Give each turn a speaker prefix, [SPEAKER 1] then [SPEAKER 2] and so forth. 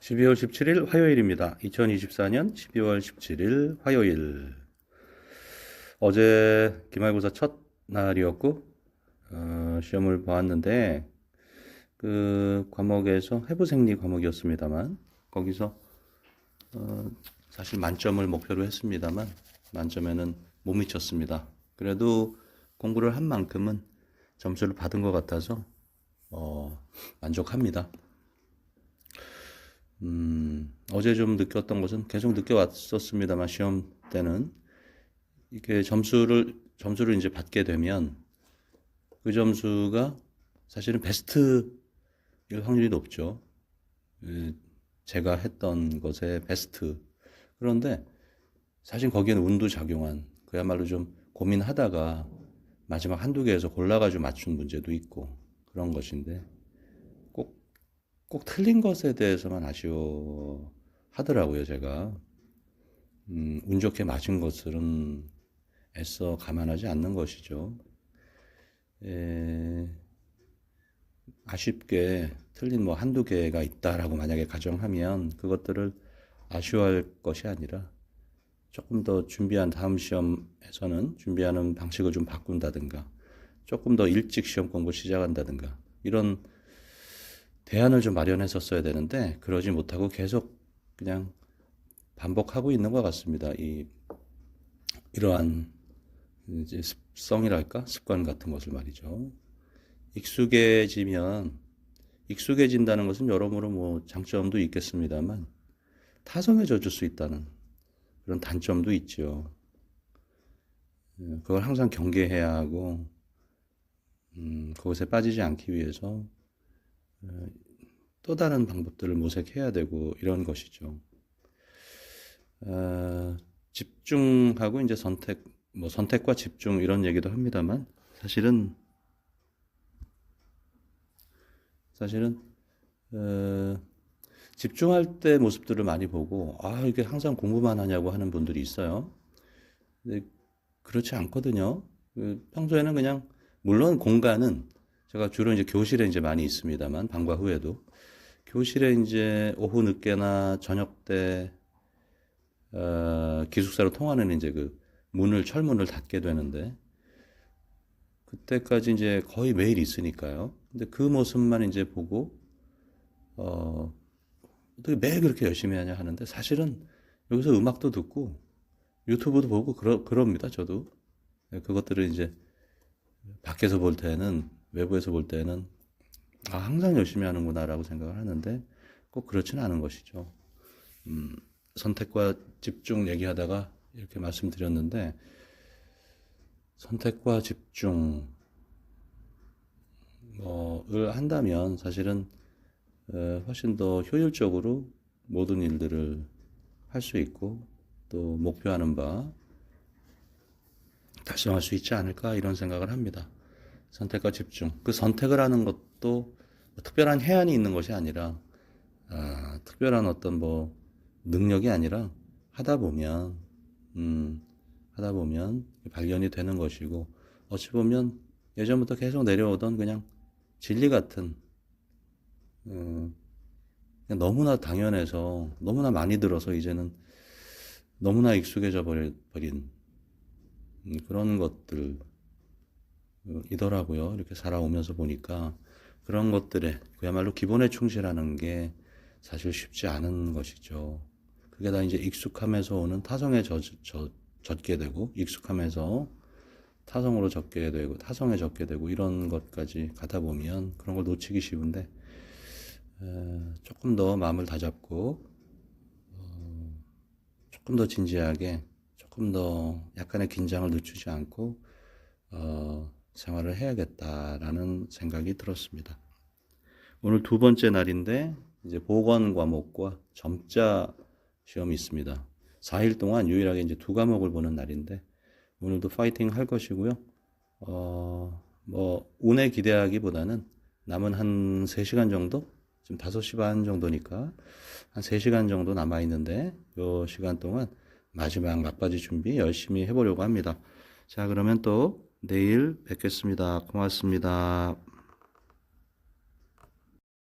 [SPEAKER 1] 12월 17일 화요일입니다. 2024년 12월 17일 화요일. 어제 기말고사 첫 날이었고, 시험을 보았는데, 그 과목에서 해부생리 과목이었습니다만, 거기서, 사실 만점을 목표로 했습니다만, 만점에는 못 미쳤습니다. 그래도 공부를 한 만큼은 점수를 받은 것 같아서, 만족합니다. 어제 좀 느꼈던 것은 계속 느껴왔었습니다만 시험 때는 이렇게 점수를 이제 받게 되면 그 점수가 사실은 베스트일 확률이 높죠. 제가 했던 것의 베스트. 그런데 사실 거기에는 운도 작용한 그야말로 좀 고민하다가 마지막 한두 개에서 골라가지고 맞춘 문제도 있고 그런 것인데 꼭 틀린 것에 대해서만 아쉬워하더라고요, 제가. 운 좋게 맞은 것들은 애써 감안하지 않는 것이죠. 아쉽게 틀린 뭐 한두 개가 있다라고 만약에 가정하면 그것들을 아쉬워할 것이 아니라 조금 더 준비한 다음 시험에서는 준비하는 방식을 좀 바꾼다든가 조금 더 일찍 시험 공부 시작한다든가 이런 대안을 좀 마련했었어야 되는데 그러지 못하고 계속 그냥 반복하고 있는 것 같습니다. 이러한 이제 습성이랄까 습관 같은 것을 말이죠. 익숙해진다는 것은 여러모로 뭐 장점도 있겠습니다만 타성에 젖을 수 있다는 그런 단점도 있죠. 그걸 항상 경계해야 하고 그것에 빠지지 않기 위해서 또 다른 방법들을 모색해야 되고 이런 것이죠. 집중하고 이제 선택과 집중 이런 얘기도 합니다만 사실은 집중할 때 모습들을 많이 보고 이게 항상 공부만 하냐고 하는 분들이 있어요. 근데 그렇지 않거든요. 평소에는 그냥 물론 공간은 제가 주로 이제 교실에 이제 많이 있습니다만 방과 후에도 교실에 이제 오후 늦게나 저녁 때 기숙사로 통하는 이제 그 철문을 닫게 되는데 그때까지 이제 거의 매일 있으니까요. 근데 그 모습만 이제 보고 어떻게 매일 그렇게 열심히 하냐 하는데 사실은 여기서 음악도 듣고 유튜브도 보고 그럽니다. 저도 그것들을 이제 밖에서 볼 때는 외부에서 볼 때는 항상 열심히 하는구나라고 생각을 하는데 꼭 그렇지는 않은 것이죠. 선택과 집중 얘기하다가 이렇게 말씀드렸는데 선택과 집중을 한다면 사실은 훨씬 더 효율적으로 모든 일들을 할 수 있고 또 목표하는 바 달성할 수 있지 않을까 이런 생각을 합니다. 선택과 집중. 그 선택을 하는 것도 특별한 해안이 있는 것이 아니라 특별한 어떤 능력이 아니라 하다 보면 발견이 되는 것이고 어찌 보면 예전부터 계속 내려오던 그냥 진리 같은 그냥 너무나 당연해서 너무나 많이 들어서 이제는 너무나 익숙해져 버린 그런 것들이더라고요. 이렇게 살아오면서 보니까 그런 것들에 그야말로 기본에 충실하는 게 사실 쉽지 않은 것이죠. 그게 다 이제 익숙함에서 오는 타성에 젖게 되고 익숙함에서 타성으로 젖게 되고 타성에 젖게 되고 이런 것까지 가다 보면 그런 걸 놓치기 쉬운데 조금 더 마음을 다잡고 조금 더 진지하게 조금 더 약간의 긴장을 늦추지 않고 생활을 해야겠다라는 생각이 들었습니다. 오늘 두 번째 날인데 이제 보건 과목과 점자 시험이 있습니다. 4일 동안 유일하게 이제 두 과목을 보는 날인데 오늘도 파이팅 할 것이고요. 운에 기대하기보다는 남은 한 3시간 정도? 지금 5시 반 정도니까 한 3시간 정도 남아 있는데 이 시간 동안 마지막 막바지 준비 열심히 해보려고 합니다. 자, 그러면 또 내일 뵙겠습니다. 고맙습니다.